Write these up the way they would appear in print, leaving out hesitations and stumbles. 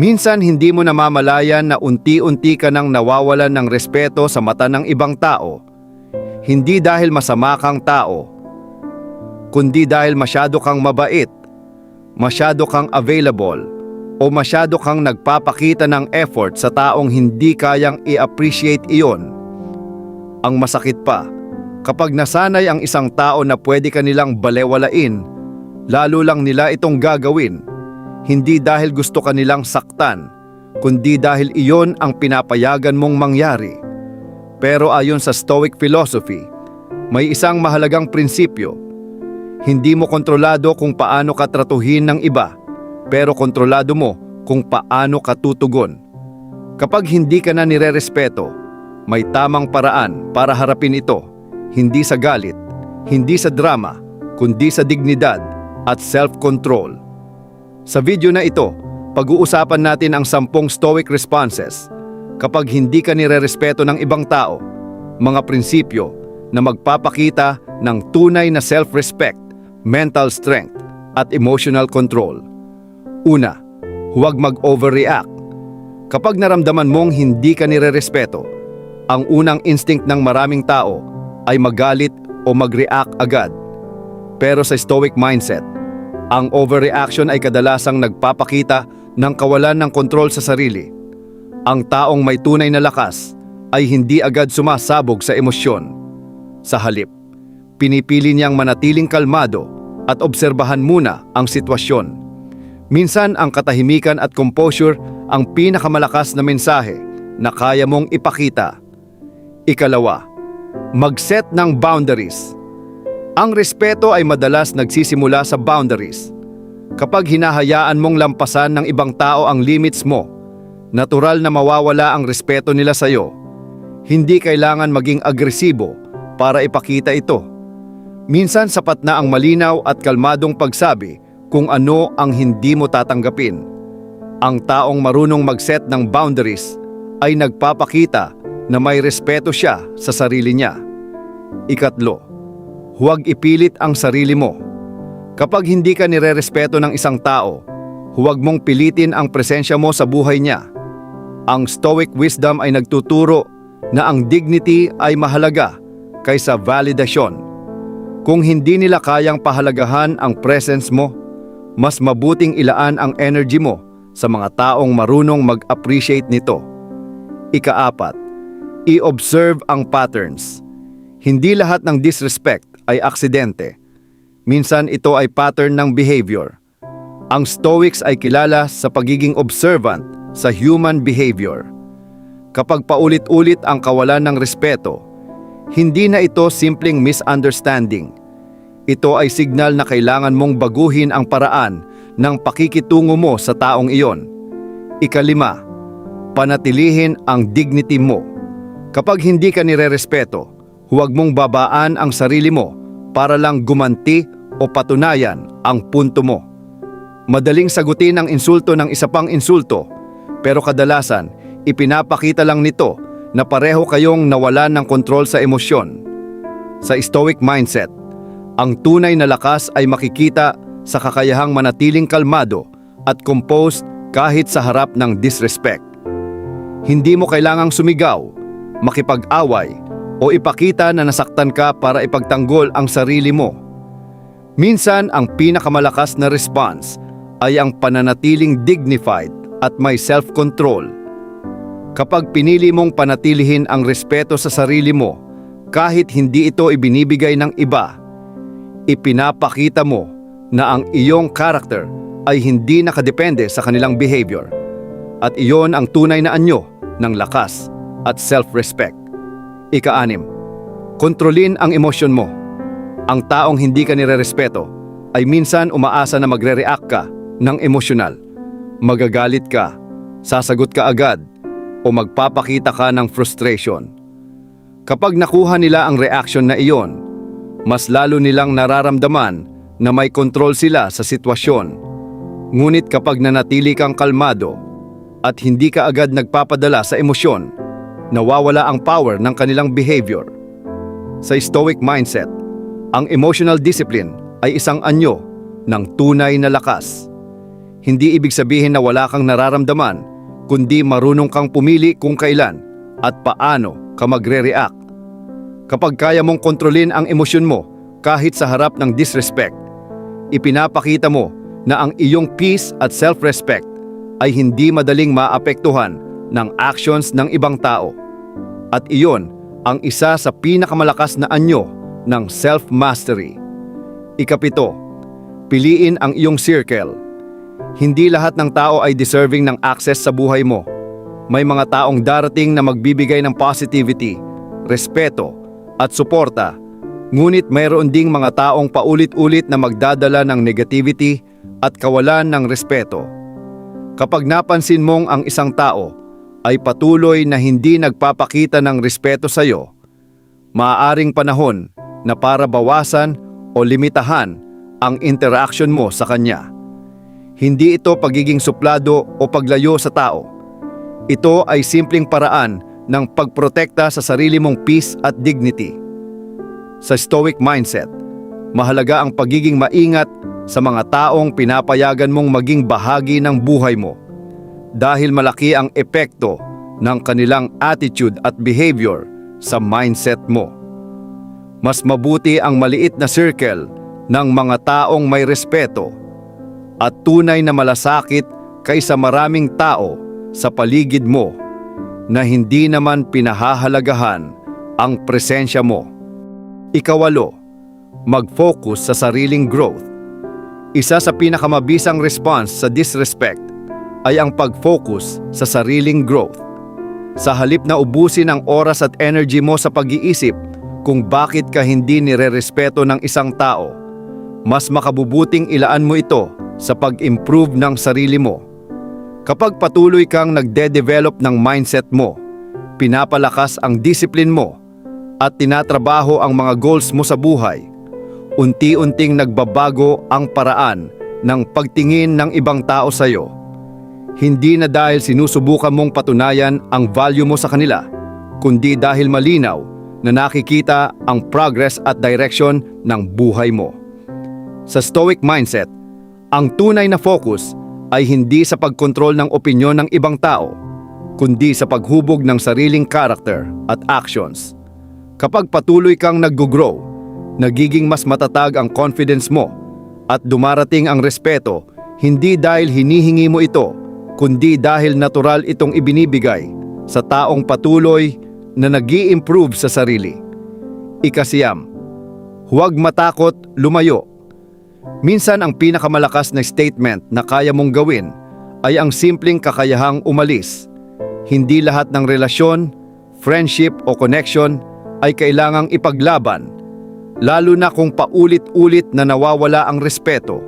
Minsan hindi mo namamalayan na unti-unti ka nang nawawalan ng respeto sa mata ng ibang tao. Hindi dahil masama kang tao, kundi dahil masyado kang mabait, masyado kang available, o masyado kang nagpapakita ng effort sa taong hindi kayang i-appreciate iyon. Ang masakit pa, kapag nasanay ang isang tao na pwede ka nilang balewalain, lalo lang nila itong gagawin, hindi dahil gusto ka nilang saktan, kundi dahil iyon ang pinapayagan mong mangyari. Pero ayon sa Stoic philosophy, may isang mahalagang prinsipyo. Hindi mo kontrolado kung paano ka tratuhin ng iba, pero kontrolado mo kung paano ka tutugon. Kapag hindi ka na nirerespeto, may tamang paraan para harapin ito, hindi sa galit, hindi sa drama, kundi sa dignidad at self-control. Sa video na ito, pag-uusapan natin ang 10 Stoic responses kapag hindi ka nirerespeto ng ibang tao, mga prinsipyo na magpapakita ng tunay na self-respect, mental strength, at emotional control. Una, huwag mag-overreact. Kapag naramdaman mong hindi ka nirerespeto, ang unang instinct ng maraming tao ay magalit o mag-react agad. Pero sa Stoic mindset, ang overreaction ay kadalasang nagpapakita ng kawalan ng kontrol sa sarili. Ang taong may tunay na lakas ay hindi agad sumasabog sa emosyon. Sa halip, pinipili niyang manatiling kalmado at obserbahan muna ang sitwasyon. Minsan ang katahimikan at composure ang pinakamalakas na mensahe na kaya mong ipakita. Ikalawa, mag-set ng boundaries. Ang respeto ay madalas nagsisimula sa boundaries. Kapag hinahayaan mong lampasan ng ibang tao ang limits mo, natural na mawawala ang respeto nila sa iyo. Hindi kailangan maging agresibo para ipakita ito. Minsan sapat na ang malinaw at kalmadong pagsabi kung ano ang hindi mo tatanggapin. Ang taong marunong mag-set ng boundaries ay nagpapakita na may respeto siya sa sarili niya. Ikatlo, huwag ipilit ang sarili mo. Kapag hindi ka nirerespeto ng isang tao, huwag mong pilitin ang presensya mo sa buhay niya. Ang Stoic wisdom ay nagtuturo na ang dignity ay mahalaga kaysa validasyon. Kung hindi nila kayang pahalagahan ang presence mo, mas mabuting ilaan ang energy mo sa mga taong marunong mag-appreciate nito. Ikaapat, i-observe ang patterns. Hindi lahat ng disrespect ay aksidente. Minsan ito ay pattern ng behavior. Ang Stoics ay kilala sa pagiging observant sa human behavior. Kapag paulit-ulit ang kawalan ng respeto, hindi na ito simpleng misunderstanding. Ito ay signal na kailangan mong baguhin ang paraan ng pakikitungo mo sa taong iyon. Ikalima, panatilihin ang dignity mo. Kapag hindi ka nirerespeto, huwag mong babaan ang sarili mo para lang gumanti o patunayan ang punto mo. Madaling sagutin ang insulto ng isa pang insulto, pero kadalasan ipinapakita lang nito na pareho kayong nawalan ng kontrol sa emosyon. Sa Stoic mindset, ang tunay na lakas ay makikita sa kakayahang manatiling kalmado at composed kahit sa harap ng disrespect. Hindi mo kailangang sumigaw, makipag-away, o ipakita na nasaktan ka para ipagtanggol ang sarili mo. Minsan ang pinakamalakas na response ay ang pananatiling dignified at may self-control. Kapag pinili mong panatilihin ang respeto sa sarili mo, kahit hindi ito ibinibigay ng iba, ipinapakita mo na ang iyong character ay hindi nakadepende sa kanilang behavior. At iyon ang tunay na anyo ng lakas at self-respect. Ika-6, kontrolin ang emosyon mo. Ang taong hindi ka nirerespeto ay minsan umaasa na magre-react ka ng emosyonal. Magagalit ka, sasagot ka agad, o magpapakita ka ng frustration. Kapag nakuha nila ang reaction na iyon, mas lalo nilang nararamdaman na may kontrol sila sa sitwasyon. Ngunit kapag nanatili kang kalmado at hindi ka agad nagpapadala sa emosyon, nawawala ang power ng kanilang behavior. Sa Stoic mindset, ang emotional discipline ay isang anyo ng tunay na lakas. hindi ibig sabihin na wala kang nararamdaman, kundi marunong kang pumili kung kailan at paano ka magre-react. Kapag kaya mong kontrolin ang emosyon mo kahit sa harap ng disrespect, ipinapakita mo na ang iyong peace at self-respect ay hindi madaling maapektuhan ng actions ng ibang tao. At iyon ang isa sa pinakamalakas na anyo ng self-mastery. Ikapito, piliin ang iyong circle. Hindi lahat ng tao ay deserving ng access sa buhay mo. May mga taong darating na magbibigay ng positivity, respeto, at suporta. Ngunit mayroon ding mga taong paulit-ulit na magdadala ng negativity at kawalan ng respeto. Kapag napansin mong ang isang tao ay patuloy na hindi nagpapakita ng respeto sa iyo, maaaring panahon na para bawasan o limitahan ang interaction mo sa kanya. Hindi ito pagiging suplado o paglayo sa tao. Ito ay simpleng paraan ng pagprotekta sa sarili mong peace at dignity. Sa Stoic mindset, mahalaga ang pagiging maingat sa mga taong pinapayagan mong maging bahagi ng buhay mo dahil malaki ang epekto ng kanilang attitude at behavior sa mindset mo. Mas mabuti ang maliit na circle ng mga taong may respeto at tunay na malasakit kaysa maraming tao sa paligid mo na hindi naman pinahahalagahan ang presensya mo. Ikawalo, mag-focus sa sariling growth. Isa sa pinakamabisang response sa disrespect ay ang pag-focus sa sariling growth. Sa halip na ubusin ang oras at energy mo sa pag-iisip kung bakit ka hindi nire-respeto ng isang tao, mas makabubuting ilaan mo ito sa pag-improve ng sarili mo. Kapag patuloy kang nagde-develop ng mindset mo, pinapalakas ang discipline mo, at tinatrabaho ang mga goals mo sa buhay, unti-unting nagbabago ang paraan ng pagtingin ng ibang tao sa iyo. Hindi na dahil sinusubukan mong patunayan ang value mo sa kanila, kundi dahil malinaw na nakikita ang progress at direction ng buhay mo. Sa Stoic mindset, ang tunay na focus ay hindi sa pagkontrol ng opinyon ng ibang tao, kundi sa paghubog ng sariling character at actions. Kapag patuloy kang nag-grow, nagiging mas matatag ang confidence mo at dumarating ang respeto hindi dahil hinihingi mo ito, kundi dahil natural itong ibinibigay sa taong patuloy na nag-i-improve sa sarili. Ikasiyam, huwag matakot lumayo. Minsan ang pinakamalakas na statement na kaya mong gawin ay ang simpleng kakayahang umalis. Hindi lahat ng relasyon, friendship o connection ay kailangang ipaglaban, lalo na kung paulit-ulit na nawawala ang respeto.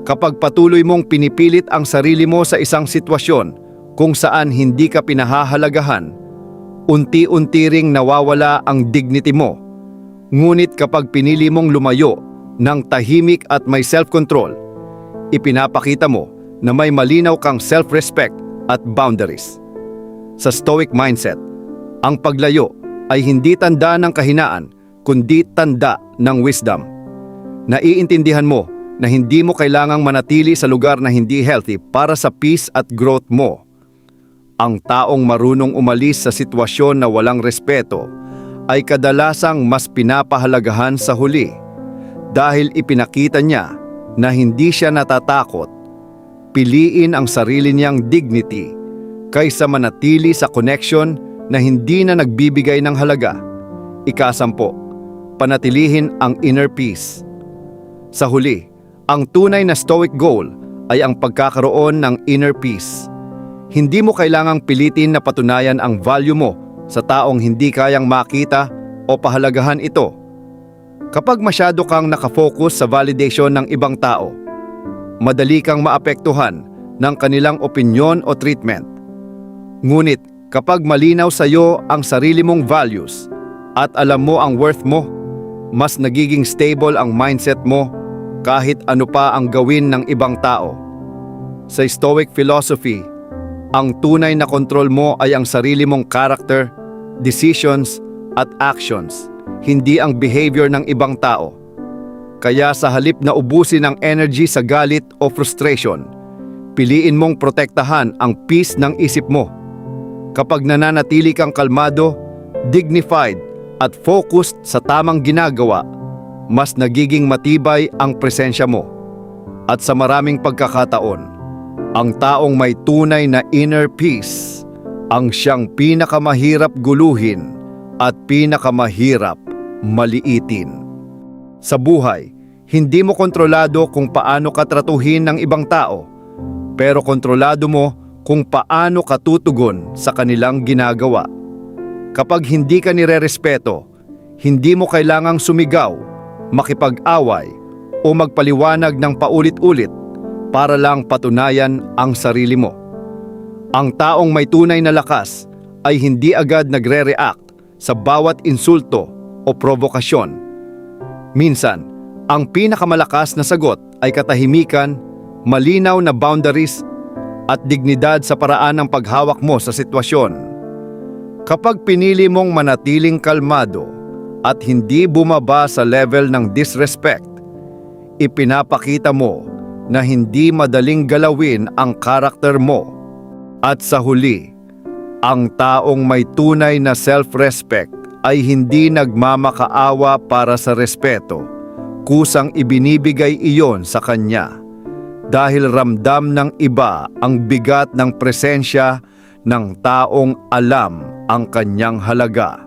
Kapag patuloy mong pinipilit ang sarili mo sa isang sitwasyon kung saan hindi ka pinahahalagahan, unti-unti ring nawawala ang dignity mo. Ngunit kapag pinili mong lumayo ng tahimik at may self-control, ipinapakita mo na may malinaw kang self-respect at boundaries. Sa Stoic mindset, ang paglayo ay hindi tanda ng kahinaan, kundi tanda ng wisdom. Naiintindihan mo na hindi mo kailangang manatili sa lugar na hindi healthy para sa peace at growth mo. Ang taong marunong umalis sa sitwasyon na walang respeto ay kadalasang mas pinapahalagahan sa huli dahil ipinakita niya na hindi siya natatakot. Piliin ang sarili niyang dignity kaysa manatili sa connection na hindi na nagbibigay ng halaga. Ikasampo, panatilihin ang inner peace. Sa huli, ang tunay na Stoic goal ay ang pagkakaroon ng inner peace. Hindi mo kailangang pilitin na patunayan ang value mo sa taong hindi kayang makita o pahalagahan ito. Kapag masyado kang nakafocus sa validation ng ibang tao, madali kang maapektuhan ng kanilang opinyon o treatment. Ngunit kapag malinaw sa iyo ang sarili mong values at alam mo ang worth mo, mas nagiging stable ang mindset mo kahit ano pa ang gawin ng ibang tao. Sa Stoic philosophy, ang tunay na kontrol mo ay ang sarili mong character, decisions at actions, hindi ang behavior ng ibang tao. Kaya sa halip na ubusin ang energy sa galit o frustration, Piliin mong protektahan ang peace ng isip mo. Kapag nananatili kang kalmado, dignified at focused sa tamang ginagawa, mas nagiging matibay ang presensya mo. At sa maraming pagkakataon, ang taong may tunay na inner peace ang siyang pinakamahirap guluhin at pinakamahirap maliitin. Sa buhay, hindi mo kontrolado kung paano ka tratuhin ng ibang tao, pero kontrolado mo kung paano ka tutugon sa kanilang ginagawa. Kapag hindi ka nirerespeto, hindi mo kailangang sumigaw, makipag-away, o magpaliwanag ng paulit-ulit para lang patunayan ang sarili mo. Ang taong may tunay na lakas ay hindi agad nagre-react sa bawat insulto o provokasyon. Minsan, ang pinakamalakas na sagot ay katahimikan, malinaw na boundaries at dignidad sa paraan ng paghawak mo sa sitwasyon. Kapag pinili mong manatiling kalmado at hindi bumaba sa level ng disrespect, ipinapakita mo na hindi madaling galawin ang karakter mo. At sa huli, ang taong may tunay na self-respect ay hindi nagmamakaawa para sa respeto, kusang ibinibigay iyon sa kanya. Dahil ramdam ng iba ang bigat ng presensya ng taong alam ang kanyang halaga.